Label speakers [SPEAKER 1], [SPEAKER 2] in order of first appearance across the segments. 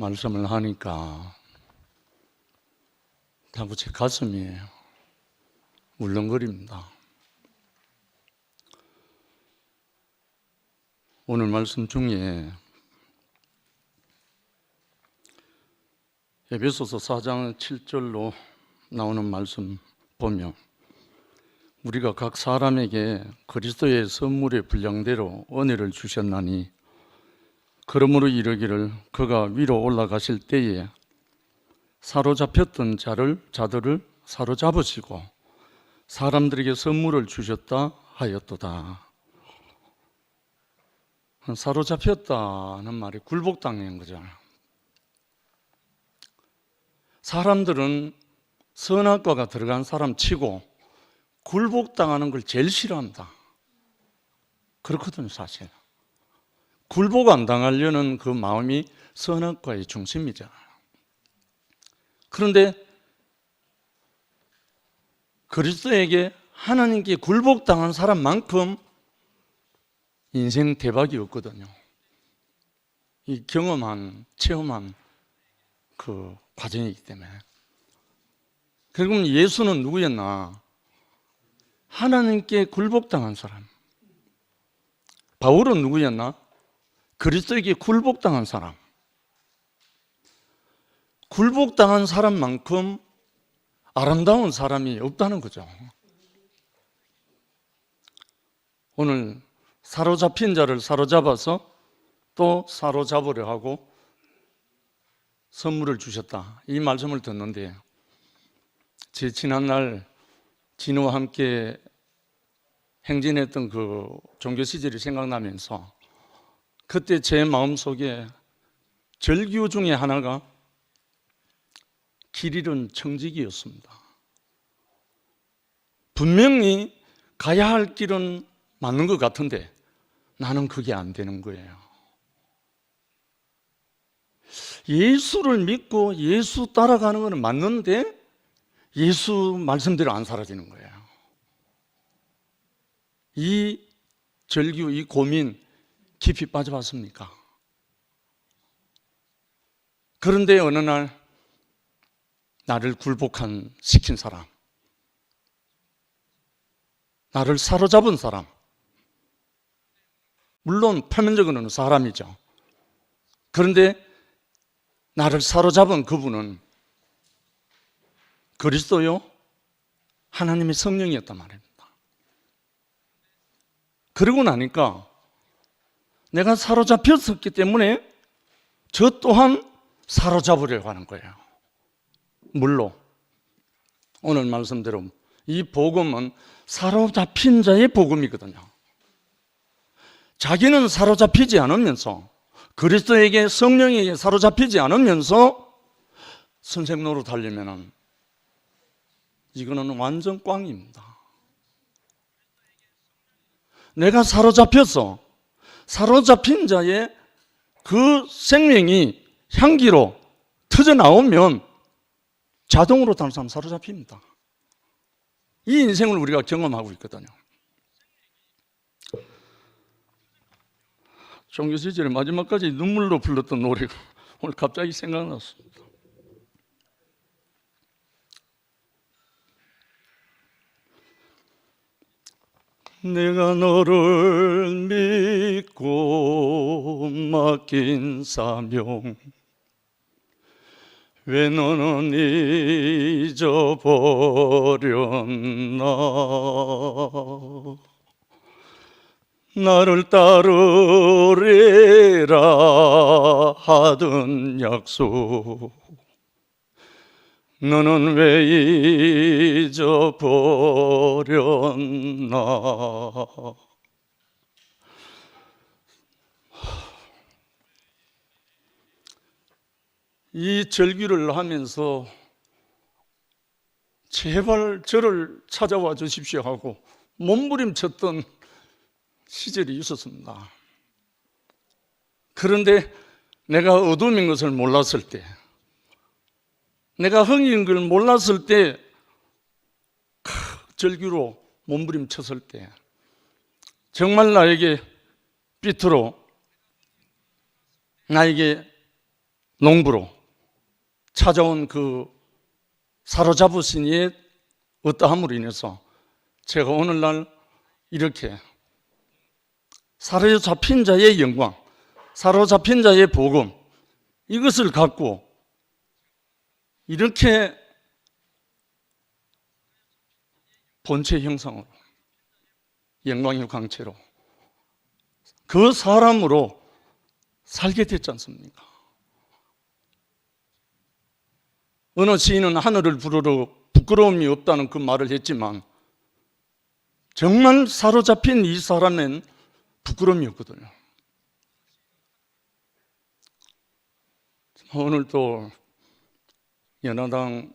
[SPEAKER 1] 말씀을 하니까 자꾸 제 가슴이 울렁거립니다. 오늘 말씀 중에 에베소서 4장 7절로 나오는 말씀 보면 우리가 각 사람에게 그리스도의 선물의 분량대로 은혜를 주셨나니 그러므로 이르기를 그가 위로 올라가실 때에 사로잡혔던 자들을 사로잡으시고 사람들에게 선물을 주셨다 하였도다. 사로잡혔다는 말이 굴복당한 거잖아요. 사람들은 선악과가 들어간 사람 치고 굴복당하는 걸 제일 싫어합니다. 그렇거든요, 사실. 굴복 안 당하려는 그 마음이 선악과의 중심이잖아요. 그런데 그리스도에게 하나님께 굴복당한 사람만큼 인생 대박이 없거든요. 이 체험한 그 과정이기 때문에. 그럼 예수는 누구였나? 하나님께 굴복당한 사람. 바울은 누구였나? 그리스도에게 굴복당한 사람. 굴복당한 사람만큼 아름다운 사람이 없다는 거죠. 오늘 사로잡힌 자를 사로잡아서 또 사로잡으려 하고 선물을 주셨다. 이 말씀을 듣는데 제 지난날 진우와 함께 행진했던 그 종교 시절이 생각나면서 그때 제 마음속에 절규 중에 하나가 길 잃은 청지기였습니다. 분명히 가야 할 길은 맞는 것 같은데 나는 그게 안 되는 거예요. 예수를 믿고 예수 따라가는 건 맞는데 예수 말씀대로 안 사라지는 거예요. 이 절규, 이 고민 깊이 빠져봤습니까? 그런데 어느 날 나를 시킨 사람, 나를 사로잡은 사람, 물론 표면적으로는 사람이죠. 그런데 나를 사로잡은 그분은 그리스도요, 하나님의 성령이었단 말입니다. 그러고 나니까 내가 사로잡혔었기 때문에 저 또한 사로잡으려고 하는 거예요. 물론 오늘 말씀대로 이 복음은 사로잡힌 자의 복음이거든요. 자기는 사로잡히지 않으면서 그리스도에게 성령에게 사로잡히지 않으면서 선생 노릇 하려면 이거는 완전 꽝입니다. 내가 사로잡혀서 사로잡힌 자의 그 생명이 향기로 터져 나오면 자동으로 다른 사람 사로잡힙니다. 이 인생을 우리가 경험하고 있거든요. 종교 시절에 마지막까지 눈물로 불렀던 노래가 오늘 갑자기 생각났습니다. 내가 너를 믿고 맡긴 사명 왜 너는 잊어버렸나? 나를 따르리라 하던 약속 너는 왜 잊어버렸나? 이 절규를 하면서 제발 저를 찾아와 주십시오 하고 몸부림쳤던 시절이 있었습니다. 그런데 내가 어둠인 것을 몰랐을 때, 내가 흥인 걸 몰랐을 때, 절규로 몸부림쳤을 때 정말 나에게 삐뚤어 나에게 농부로 찾아온 그 사로잡으신 이의 어떠함으로 인해서 제가 오늘날 이렇게 사로잡힌 자의 영광, 사로잡힌 자의 복음, 이것을 갖고 이렇게 본체 형상으로, 영광의 광채로 그 사람으로 살게 됐지 않습니까? 어느 시인은 하늘을 부르러 부끄러움이 없다는 그 말을 했지만 정말 사로잡힌 이 사람은 부끄러움이 없거든요. 오늘도 연화당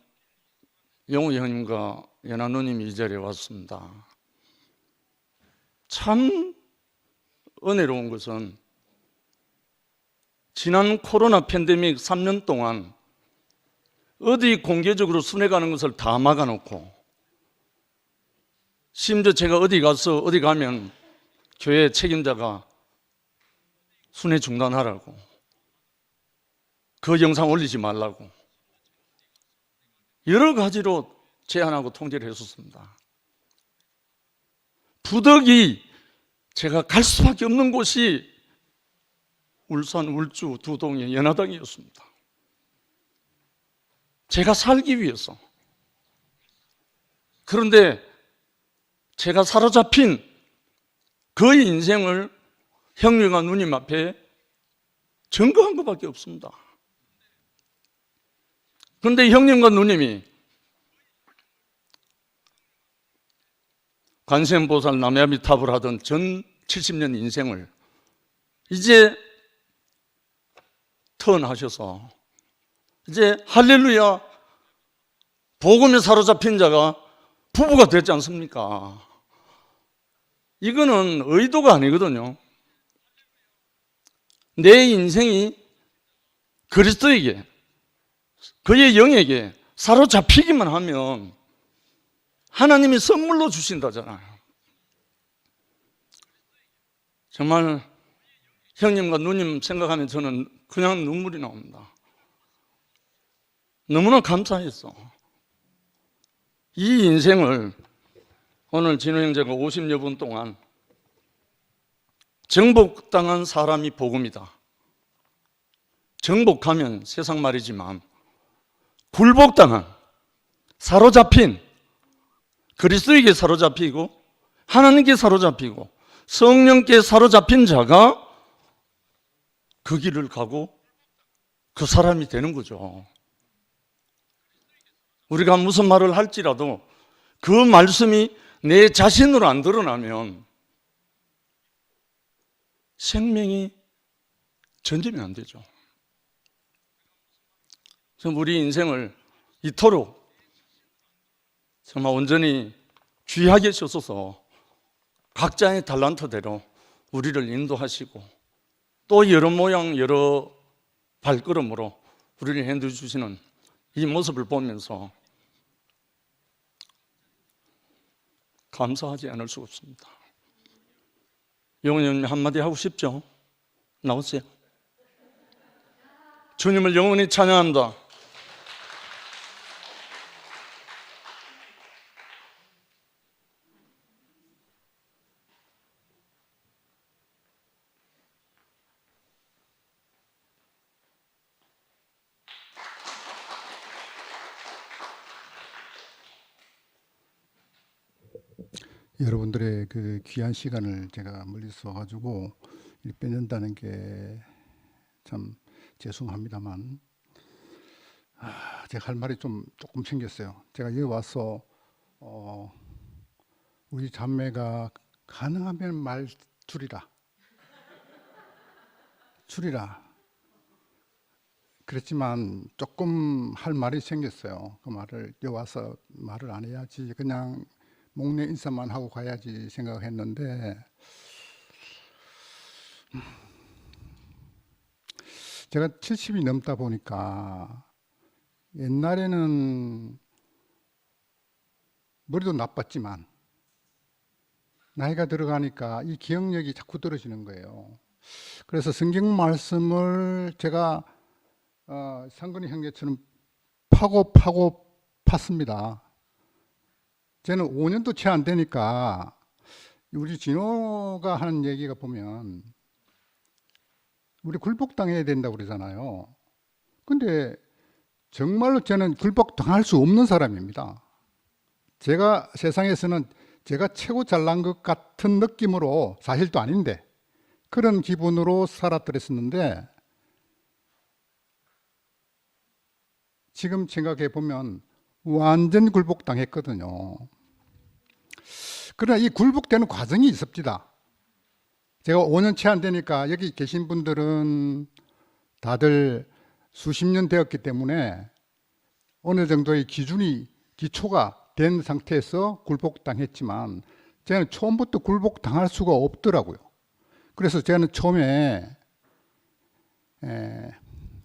[SPEAKER 1] 영우 형님과 연화 누님이 이 자리에 왔습니다. 참 은혜로운 것은 지난 코로나 팬데믹 3년 동안 어디 공개적으로 순회 가는 것을 다 막아놓고, 심지어 제가 어디 가면 교회 책임자가 순회 중단하라고, 그 영상 올리지 말라고 여러 가지로 제한하고 통제를 했었습니다. 부득이 제가 갈 수밖에 없는 곳이 울산, 울주, 두동의 연화당이었습니다. 제가 살기 위해서. 그런데 제가 사로잡힌 그 인생을 형님과 누님 앞에 증거한 것밖에 없습니다. 그런데 형님과 누님이 관세음보살 남야미탑을 하던 전 70년 인생을 이제 턴하셔서 이제 할렐루야 복음에 사로잡힌 자가 부부가 됐지 않습니까? 이거는 의도가 아니거든요. 내 인생이 그리스도에게, 그의 영에게 사로잡히기만 하면 하나님이 선물로 주신다잖아요. 정말 형님과 누님 생각하면 저는 그냥 눈물이 나옵니다. 너무나 감사했어. 이 인생을 오늘 진호 형제가 50여 분 동안 정복당한 사람이 복음이다. 정복하면 세상 말이지만 굴복당한, 사로잡힌, 그리스도에게 사로잡히고 하나님께 사로잡히고 성령께 사로잡힌 자가 그 길을 가고 그 사람이 되는 거죠. 우리가 무슨 말을 할지라도 그 말씀이 내 자신으로 안 드러나면 생명이 전제면 안 되죠. 그래서 우리 인생을 이토록 정말 온전히 귀하게 쓰셔서 각자의 달란트대로 우리를 인도하시고 또 여러 모양 여러 발걸음으로 우리를 인도해 주시는 이 모습을 보면서 감사하지 않을 수가 없습니다. 영원히 한마디 하고 싶죠? 나오세요. 주님을 영원히 찬양합니다.
[SPEAKER 2] 여러분들의 그 귀한 시간을 제가 멀리서 와가지고 뺏는다는 게 참 죄송합니다만, 제가 할 말이 조금 생겼어요. 제가 여기 와서 우리 자매가 가능하면 말 줄이라 그랬지만 조금 할 말이 생겼어요. 그 말을 여기 와서 말을 안 해야지, 그냥 목례 인사만 하고 가야지 생각했는데, 제가 70이 넘다 보니까 옛날에는 머리도 나빴지만 나이가 들어가니까 이 기억력이 자꾸 떨어지는 거예요. 그래서 성경 말씀을 제가 상근이 형제처럼 파고 팠습니다. 저는 5년도 채 안 되니까 우리 진호가 하는 얘기가 보면 우리 굴복당해야 된다고 그러잖아요. 근데 정말로 저는 굴복당할 수 없는 사람입니다. 제가 세상에서는 제가 최고 잘난 것 같은 느낌으로, 사실 또 아닌데 그런 기분으로 살았더랬었는데, 지금 생각해 보면 완전 굴복당했거든요. 그러나 이 굴복되는 과정이 있습니다. 제가 5년 채 안 되니까 여기 계신 분들은 다들 수십 년 되었기 때문에 어느 정도의 기초가 된 상태에서 굴복당했지만, 저는 처음부터 굴복당할 수가 없더라고요. 그래서 저는 처음에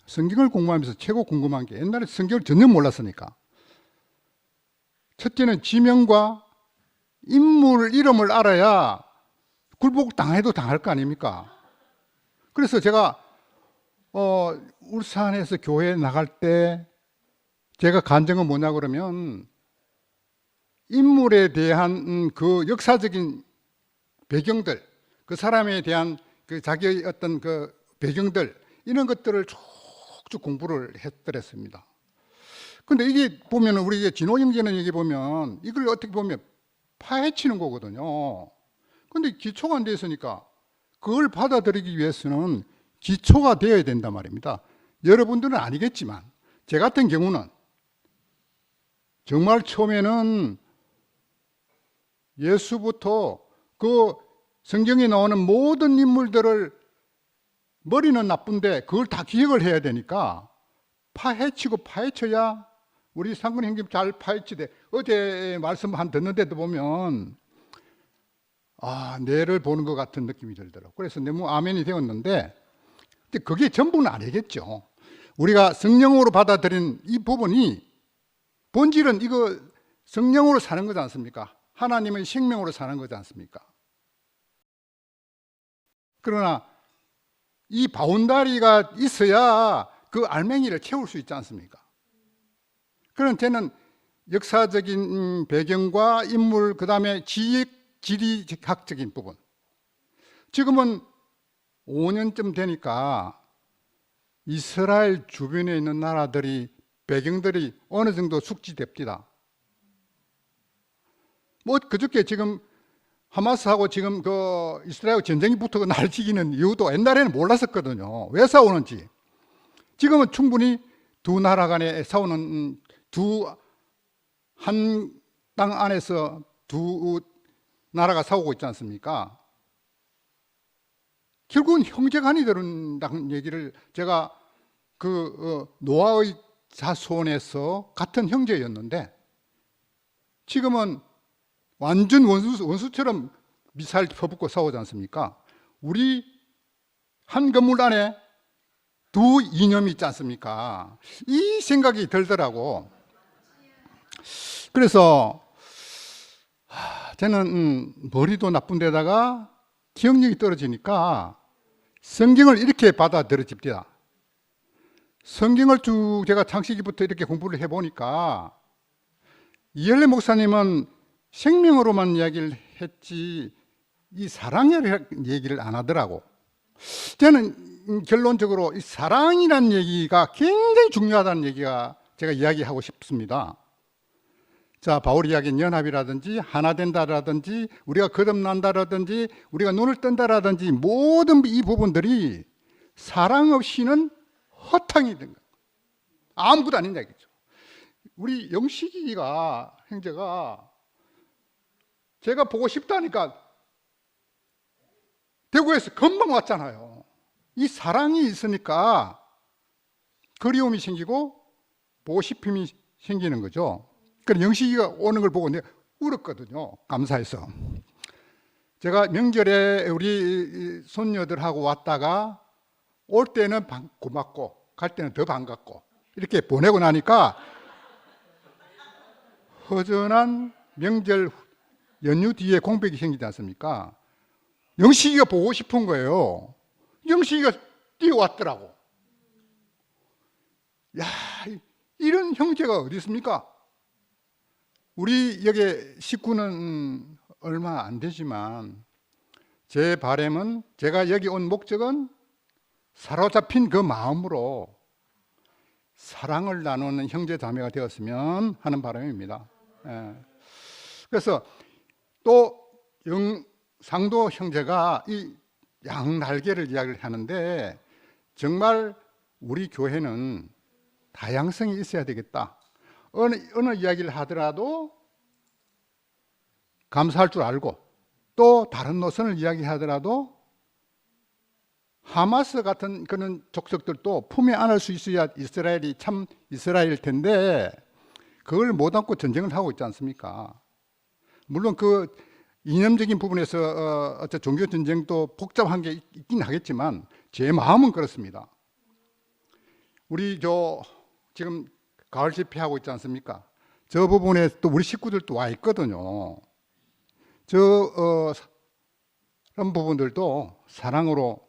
[SPEAKER 2] 성경을 공부하면서 최고 궁금한 게, 옛날에 성경을 전혀 몰랐으니까, 첫째는 지명과 인물 이름을 알아야 굴복당해도 당할 거 아닙니까? 그래서 제가 울산에서 교회에 나갈 때 제가 간증은 뭐냐 그러면, 인물에 대한 그 역사적인 배경들, 그 사람에 대한 그 자기의 어떤 그 배경들, 이런 것들을 쭉쭉 공부를 했더랬습니다. 근데 이게 보면, 우리 진호 형제는 여기 보면 이걸 어떻게 보면 파헤치는 거거든요. 근데 기초가 안 돼 있으니까 그걸 받아들이기 위해서는 기초가 되어야 된단 말입니다. 여러분들은 아니겠지만 제 같은 경우는 정말 처음에는 예수부터 그 성경에 나오는 모든 인물들을, 머리는 나쁜데 그걸 다 기억을 해야 되니까 파헤치고 파헤쳐야 우리 상근 형님 잘 파헤치되, 어제 말씀 한 듣는데도 보면 뇌를 보는 것 같은 느낌이 들더라고요. 그래서 너무 아멘이 되었는데, 근데 그게 전부는 아니겠죠. 우리가 성령으로 받아들인 이 부분이 본질은 이거 성령으로 사는 거지 않습니까? 하나님의 생명으로 사는 거지 않습니까? 그러나 이 바운다리가 있어야 그 알맹이를 채울 수 있지 않습니까? 그런 저는 역사적인 배경과 인물, 그 다음에 지리학적인 부분, 지금은 5년쯤 되니까 이스라엘 주변에 있는 나라들이 배경들이 어느 정도 숙지됩니다. 뭐 그저께 지금 하마스하고 지금 그 이스라엘 전쟁이 붙어 날뛰기는 이유도 옛날에는 몰랐었거든요. 왜 싸우는지. 지금은 충분히 두 나라 간에 싸우는, 한 땅 안에서 두 나라가 싸우고 있지 않습니까? 결국은 형제간이 되는다는 얘기를, 제가 노아의 자손에서 같은 형제였는데 지금은 완전 원수처럼 미사일 퍼붓고 싸우지 않습니까? 우리 한 건물 안에 두 이념이 있지 않습니까? 이 생각이 들더라고. 그래서 저는 머리도 나쁜 데다가 기억력이 떨어지니까 성경을 이렇게 받아들여집니다. 성경을 쭉 제가 창세기부터 이렇게 공부를 해보니까 이엘레 목사님은 생명으로만 이야기를 했지 이 사랑이라는 얘기를 안 하더라고. 저는 결론적으로 이 사랑이라는 얘기가 굉장히 중요하다는 얘기가 제가 이야기하고 싶습니다. 자, 바울이 이야기한 연합이라든지 하나 된다라든지 우리가 거듭난다라든지 우리가 눈을 뜬다라든지 모든 이 부분들이 사랑 없이는 허탕이 된 거예요. 아무것도 아닌 얘기죠. 우리 영식이가, 형제가 제가 보고 싶다니까 대구에서 금방 왔잖아요. 이 사랑이 있으니까 그리움이 생기고 보고 싶음이 생기는 거죠. 그래서 영식이가 오는 걸 보고 내가 울었거든요. 감사해서. 제가 명절에 우리 손녀들하고 왔다가 올 때는 고맙고 갈 때는 더 반갑고 이렇게 보내고 나니까 허전한 명절 연휴 뒤에 공백이 생기지 않습니까? 영식이가 보고 싶은 거예요. 영식이가 뛰어왔더라고. 이런 형제가 어디 있습니까? 우리 여기 식구는 얼마 안 되지만 제 바람은, 제가 여기 온 목적은 사로잡힌 그 마음으로 사랑을 나누는 형제 자매가 되었으면 하는 바람입니다. 예. 그래서 또 영상도 형제가 이 양날개를 이야기를 하는데, 정말 우리 교회는 다양성이 있어야 되겠다. 어느 이야기를 하더라도 감사할 줄 알고, 또 다른 노선을 이야기하더라도 하마스 같은 그런 족속들도 품에 안을 수 있어야 이스라엘이 참 이스라엘일 텐데, 그걸 못 안고 전쟁을 하고 있지 않습니까? 물론 그 이념적인 부분에서 어떤 종교 전쟁도 복잡한 게 있긴 하겠지만 제 마음은 그렇습니다. 우리 지금 가을 집회하고 있지 않습니까? 저 부분에 또 우리 식구들도 와 있거든요. 그런 부분들도 사랑으로,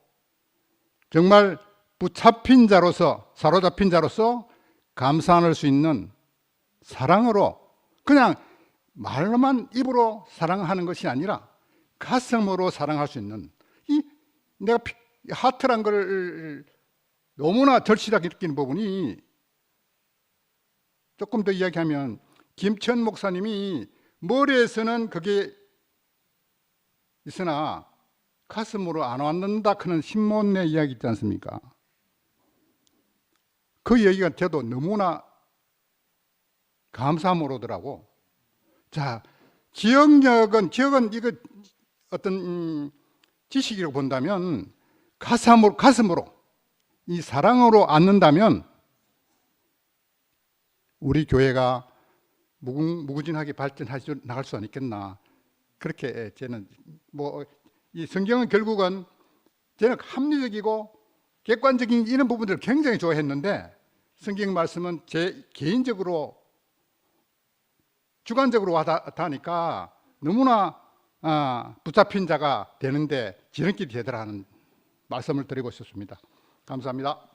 [SPEAKER 2] 정말 붙잡힌 자로서, 사로잡힌 자로서 감사할 수 있는 사랑으로, 그냥 말로만 입으로 사랑하는 것이 아니라 가슴으로 사랑할 수 있는, 내가 하트란 걸 너무나 절실하게 느끼는 부분이, 조금 더 이야기하면 김천 목사님이 머리에서는 그게 있으나 가슴으로 안 왔는다 하는 신문의 이야기 있지 않습니까? 그 얘기가 저도 너무나 감사함으로 오더라고. 자, 기억은 이거 어떤 지식이라고 본다면 가슴으로 이 사랑으로 안는다면 우리 교회가 무궁무진하게 발전해 나갈 수 있겠나. 그렇게 저는 이 성경은 결국은 저는 합리적이고 객관적인 이런 부분들을 굉장히 좋아했는데, 성경 말씀은 제 개인적으로 주관적으로 와닿으니까 너무나 붙잡힌 자가 되는데 지름길이 되더라는 말씀을 드리고 싶습니다. 감사합니다.